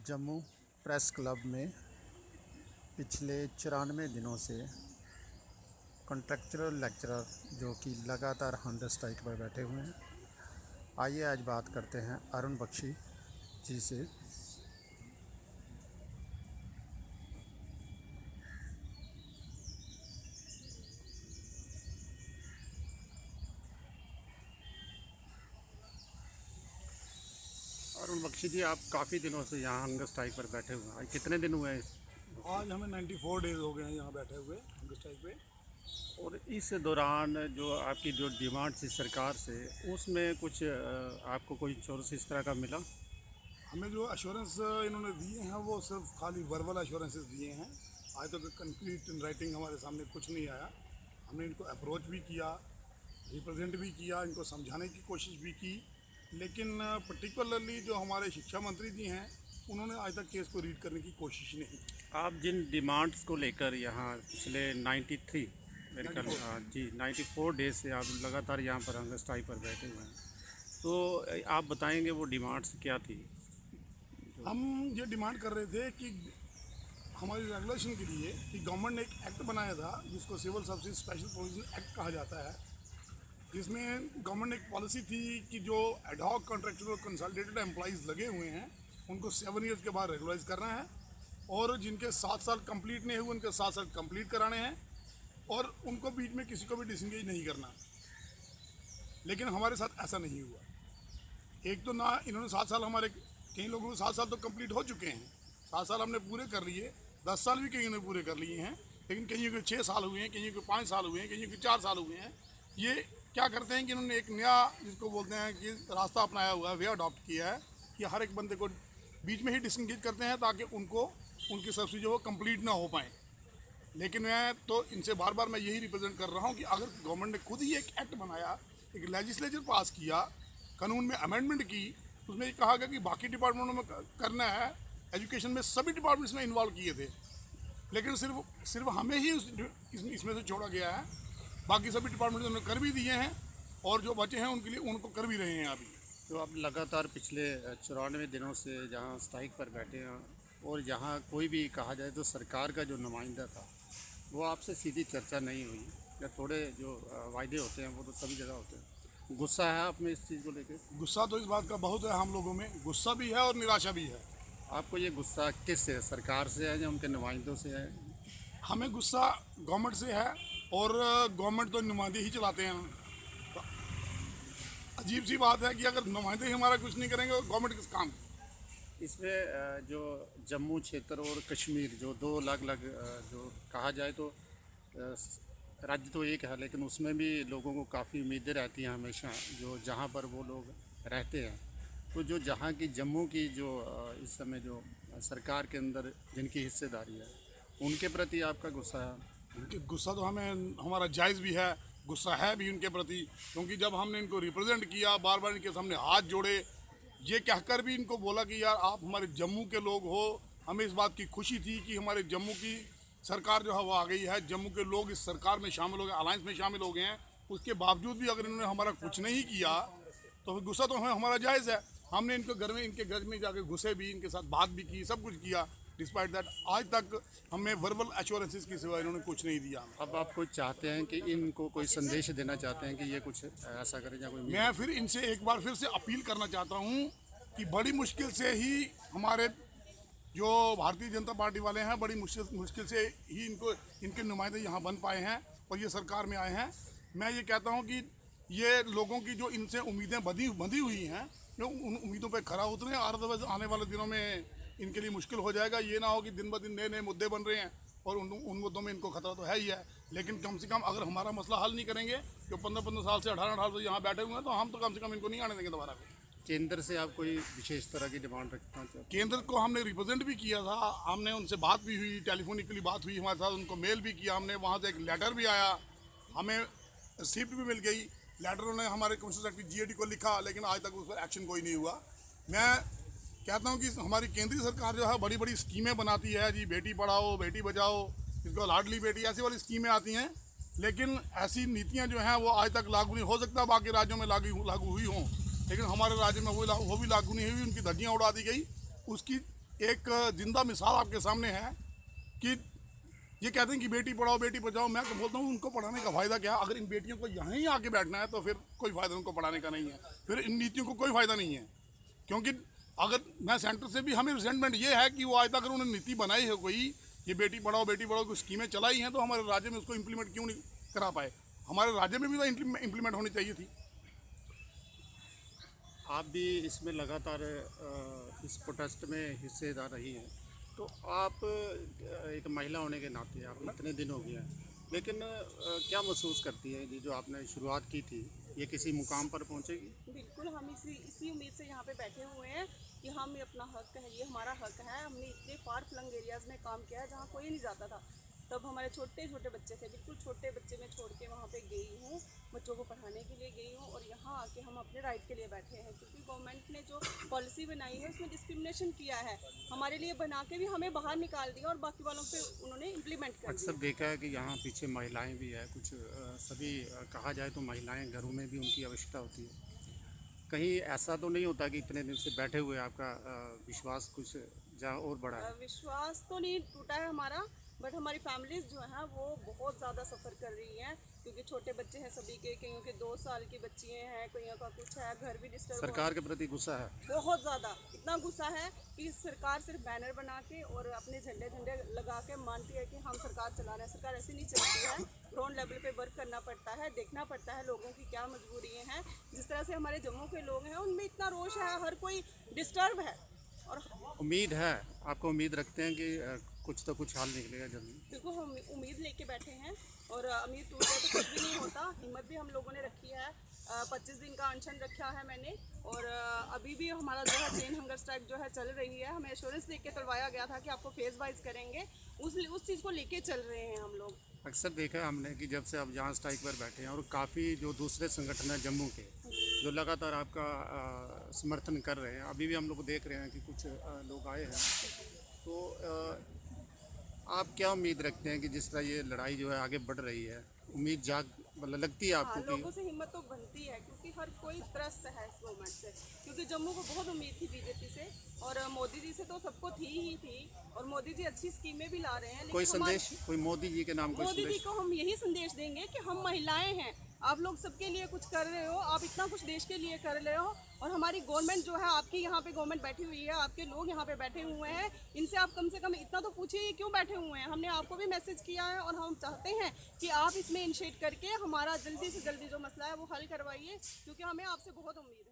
Jammu press club में पिछले 94 दिनों से कॉन्ट्रैक्चुअल लेक्चरर जो कि लगातार हंगर स्ट्राइक पर बैठे हुए हैं। आइए आज बात करते हैं अरुण बख्शी जी से। अरुण बख्शी जी, आप काफ़ी दिनों से यहाँ हंगर स्ट्राइक पर बैठे हुए हैं। आज कितने दिन हुए हैं आज हमें 94 डेज हो गए हैं यहाँ बैठे हुए हंगर स्ट्राइक पे। और इस दौरान जो आपकी जो डिमांड थी सरकार से, उसमें कुछ आपको कोई चोरस इस तरह का मिला? हमें जो अश्योरेंस इन्होंने दिए हैं वो सिर्फ खाली वर्बल अश्योरेंसेस दिए हैं। आज तक कंक्रीट इन राइटिंग हमारे सामने कुछ नहीं आया। हमने इनको अप्रोच भी किया, रिप्रेजेंट भी किया, इनको समझाने की कोशिश भी की, लेकिन पर्टिकुलरली जो हमारे शिक्षा मंत्री जी हैं उन्होंने आज तक केस को रीड करने की कोशिश नहीं की। आप जिन डिमांड्स को लेकर यहाँ पिछले 93 मेरे ख्याल जी 94 डेज से आप लगातार यहाँ पर हंगर स्ट्राइक पर बैठे हुए हैं, तो आप बताएंगे वो डिमांड्स क्या थी? हम ये डिमांड कर रहे थे कि हमारी रेगुलेशन के लिए कि गवर्नमेंट ने एक एक्ट बनाया था जिसको civil service special provision act कहा जाता है, जिसमें गवर्नमेंट ने एक पॉलिसी थी कि जो एडहॉक कॉन्ट्रैक्चुअल कंसोलिडेटेड एम्प्लॉइज़ लगे हुए हैं उनको 7 ईयर्स के बाद रेगुलाइज करना है, और जिनके 7 साल कंप्लीट नहीं हुए उनके 7 साल कंप्लीट कराने हैं, और उनको बीच में किसी को भी डिसंगेज नहीं करना। लेकिन हमारे साथ ऐसा नहीं हुआ। एक तो ना इन्होंने 7 साल, हमारे कई लोगों को 7 साल तो कंप्लीट हो चुके हैं, 7 साल हमने पूरे कर लिए, 10 साल भी कहीं ने पूरे कर लिए हैं, लेकिन कहीं के 6 साल हुए हैं, कहीं के 5 साल हुए हैं, कहीं के 4 साल हुए हैं। ये क्या करते हैं कि इन्होंने एक नया, जिसको बोलते हैं कि रास्ता अपनाया हुआ है, वे अडॉप्ट किया है कि हर एक बंदे को बीच में ही डिसंगेज करते हैं ताकि उनको उनकी सब्सिडी जो वो कंप्लीट ना हो पाए। लेकिन मैं तो इनसे बार बार मैं यही रिप्रेजेंट कर रहा हूँ कि अगर गवर्नमेंट ने खुद ही एक एक्ट बनाया, एक लेजिस्लेचर पास किया, कानून में अमेंडमेंट की, उसमें ये कहा गया कि बाकी डिपार्टमेंटों में करना है, एजुकेशन में सभी डिपार्टमेंट्स में इन्वॉल्व किए थे, लेकिन सिर्फ हमें ही इसमें से छोड़ा गया है। बाकी सभी डिपार्टमेंट उन्होंने कर भी दिए हैं, और जो बचे हैं उनके लिए उनको कर भी रहे हैं अभी। तो आप लगातार पिछले 94 दिनों से जहाँ स्ट्राइक पर बैठे हैं, और जहाँ कोई भी कहा जाए तो सरकार का जो नुमाइंदा था वो आपसे सीधी चर्चा नहीं हुई, या थोड़े जो वायदे होते हैं वो तो सभी जगह होते हैं। गुस्सा है आप में इस चीज़ को लेकर? गुस्सा तो इस बात का बहुत है, हम लोगों में गुस्सा भी है और निराशा भी है। आपको ये गुस्सा किस से, सरकार से है या उनके नुमाइंदों से है? हमें गुस्सा गवर्नमेंट से है, और गवर्नमेंट तो नुमाइंदे ही चलाते हैं। तो अजीब सी बात है कि अगर नुमाइंदे ही हमारा कुछ नहीं करेंगे तो गवर्नमेंट किस काम की? इसमें जो जम्मू क्षेत्र और कश्मीर जो दो अलग अलग जो कहा जाए तो राज्य तो एक है, लेकिन उसमें भी लोगों को काफ़ी उम्मीदें रहती हैं हमेशा, जो जहाँ पर वो लोग रहते हैं। तो जो जहाँ की जम्मू की जो इस समय जो सरकार के अंदर जिनकी हिस्सेदारी है, उनके प्रति आपका गुस्सा है? उनके गुस्सा तो हमें, हमारा जायज़ भी है, गुस्सा है भी उनके प्रति, क्योंकि जब हमने इनको रिप्रेजेंट किया, बार बार इनके सामने हाथ जोड़े, ये कहकर भी इनको बोला कि यार आप हमारे जम्मू के लोग हो, हमें इस बात की खुशी थी कि हमारे जम्मू की सरकार जो है वो आ गई है, जम्मू के लोग इस सरकार में शामिल हो गए, अलायंस में शामिल हो गए हैं। उसके बावजूद भी अगर इन्होंने हमारा कुछ नहीं किया तो फिर गुस्सा तो हमारा जायज़ है। हमने इनके घर में जाके घुसे भी, इनके साथ बात भी की, सब कुछ किया। डिस्पाइट दैट आज तक हमें वर्बल एश्योरेंसेस की सिवा इन्होंने कुछ नहीं दिया। अब आप कुछ चाहते हैं कि इनको कोई संदेश देना चाहते हैं कि ये कुछ ऐसा करें या कोई? मैं फिर इनसे एक बार फिर से अपील करना चाहता हूँ कि बड़ी मुश्किल से ही हमारे जो भारतीय जनता पार्टी वाले हैं, बड़ी मुश्किल से ही इनके नुमाइंदे यहाँ बन पाए हैं और ये सरकार में आए हैं। मैं ये कहता हूँ कि ये लोगों की जो इनसे उम्मीदें बंधी हुई हैं, जो उन उम्मीदों पर खरा उतरे, अदरवाइज आने वाले दिनों में इनके लिए मुश्किल हो जाएगा। ये ना हो कि दिन ब दिन नए नए मुद्दे बन रहे हैं और उन मुद्दों में इनको खतरा तो है ही है, लेकिन कम से कम अगर हमारा मसला हल नहीं करेंगे, जो 15-15 साल से 18 साल से यहाँ बैठे हुए हैं, तो हम तो कम से कम इनको नहीं आने देंगे दोबारा। केंद्र से आप कोई विशेष तरह की डिमांड रखना चाहते हैं? केंद्र को हमने रिप्रेजेंट भी किया था, हमने उनसे बात भी हुई, टेलीफोनिकली बात हुई हमारे साथ, उनको मेल भी किया हमने, वहाँ से एक लेटर भी आया, हमें रिसिप्ट भी मिल गई। लेटर उन्होंने हमारे कमिश्नर सेक्रेटरी GAD को लिखा, लेकिन आज तक उस पर एक्शन कोई नहीं हुआ। मैं कहता हूँ कि हमारी केंद्रीय सरकार जो है बड़ी बड़ी स्कीमें बनाती है जी, बेटी पढ़ाओ बेटी बचाओ, इसको लाडली बेटी, ऐसी वाली स्कीमें आती हैं, लेकिन ऐसी नीतियाँ जो हैं वो आज तक लागू नहीं हो सकता। बाकी राज्यों में लागू हुई हों, लेकिन हमारे राज्य में वो भी लागू नहीं हुई, उनकी धज्जियाँ उड़ा दी गई। उसकी एक जिंदा मिसाल आपके सामने है कि ये कहते हैं कि बेटी पढ़ाओ बेटी बचाओ। मैं तो बोलता हूँ उनको पढ़ाने का फ़ायदा क्या? अगर इन बेटियों को यहाँ ही आके बैठना है तो फिर कोई फ़ायदा उनको पढ़ाने का नहीं है, फिर इन नीतियों को कोई फ़ायदा नहीं है। क्योंकि अगर मैं सेंटर से भी हमें रिजेंटमेंट ये है कि वो आज तक अगर उन्होंने नीति बनाई है कोई, ये बेटी पढ़ाओ की स्कीमें चलाई हैं, तो हमारे राज्य में उसको इम्प्लीमेंट क्यों नहीं करा पाए? हमारे राज्य में भी तो इम्प्लीमेंट होनी चाहिए थी। आप भी इसमें लगातार इस प्रोटेस्ट में हिस्सेदार रही हैं, तो आप एक महिला होने के नाते आप इतने दिन हो गए हैं, लेकिन क्या महसूस करती है ये जो आपने शुरुआत की थी, ये किसी मुकाम पर पहुंचेगी? बिल्कुल, हम इसी उम्मीद से यहाँ पे बैठे हुए हैं कि हम अपना हक है, ये हमारा हक है। हमने इतने फार फ्लंग एरियाज़ में काम किया है जहाँ कोई नहीं जाता था। तब हमारे छोटे छोटे बच्चे थे, बिल्कुल छोटे बच्चे मैं छोड़ के वहाँ पे गई हूँ, बच्चों को पढ़ाने के लिए गई हूँ, और यहाँ आके हम अपने राइट के लिए बैठे हैं। क्योंकि गवर्नमेंट ने जो पॉलिसी बनाई है उसमें डिस्क्रिमिनेशन किया है, हमारे लिए बना के भी हमें बाहर निकाल दिया और बाकी वालों पे उन्होंने इम्प्लीमेंट कर अक्सर दिया। देखा है कि यहाँ पीछे महिलाएं भी है, कुछ सभी कहा जाए तो महिलाएं घरों में भी उनकी आवश्यकता होती है। कहीं ऐसा तो नहीं होता कि इतने दिन से बैठे हुए आपका विश्वास कुछ जहाँ और बढ़ा है? विश्वास तो नहीं टूटा है हमारा, बट हमारी फैमिलीज जो हैं वो बहुत ज़्यादा सफ़र कर रही हैं, क्योंकि छोटे बच्चे हैं सभी के, कईयों के 2 साल की बच्चियाँ हैं, कईयों का कुछ है, घर भी डिस्टर्ब सरकार के प्रति गुस्सा है? बहुत ज़्यादा, इतना गुस्सा है कि सरकार सिर्फ बैनर बना के और अपने झंडे लगा के मानती है कि हम सरकार चला रहे हैं। सरकार ऐसी नहीं चलती है, ग्राउंड लेवल पे वर्क करना पड़ता है, देखना पड़ता है लोगों की क्या मजबूरियाँ हैं। जिस तरह से हमारे जम्मू के लोग हैं उनमें इतना रोष है, हर कोई डिस्टर्ब है। और उम्मीद है, आपको उम्मीद रखते हैं कि कुछ तो कुछ हाल निकलेगा जल्दी? देखो, हम उम्मीद लेके बैठे हैं, और उम्मीद टूट जाए तो कुछ भी नहीं होता। हिम्मत भी हम लोगों ने रखी है, 25 दिन का अनशन रखा है मैंने, और अभी भी हमारा जो है चेन हंगर स्ट्राइक जो है चल रही है। हमें एश्योरेंस दे के करवाया गया था कि आपको फेज वाइज करेंगे, उस चीज़ को लेके चल रहे हैं हम लोग। अक्सर देखा है हमने कि जब से आप यहाँ स्ट्राइक पर बैठे हैं, और काफ़ी जो दूसरे संगठन हैं जम्मू के जो लगातार आपका समर्थन कर रहे हैं, अभी भी हम लोग देख रहे हैं कि कुछ लोग आए हैं, तो आप क्या उम्मीद रखते हैं कि जिस तरह ये लड़ाई जो है आगे बढ़ रही है, उम्मीद मतलब लगती है आपको? लोगों से हिम्मत तो बनती है, क्योंकि हर कोई त्रस्त है इस गवर्नमेंट से, क्योंकि जम्मू को बहुत उम्मीद थी बीजेपी से, और मोदी जी से तो सबको थी ही थी, और मोदी जी अच्छी स्कीमें भी ला रहे हैं। कोई संदेश, कोई मोदी जी के नाम, कोई मोदी जी संदेश? को हम यही संदेश देंगे कि हम महिलाएं हैं, आप लोग सबके लिए कुछ कर रहे हो, आप इतना कुछ देश के लिए कर रहे हो, और हमारी गवर्नमेंट जो है, आपकी यहाँ पे गवर्नमेंट बैठी हुई है, आपके लोग यहाँ पे बैठे हुए हैं, इनसे आप कम से कम इतना तो पूछिए क्यों बैठे हुए हैं। हमने आपको भी मैसेज किया है, और हम चाहते हैं कि आप इसमें इनिशिएट करके हमारा जल्दी से जल्दी जो मसला है वो हल करवाइए, क्योंकि हमें आपसे बहुत उम्मीद है।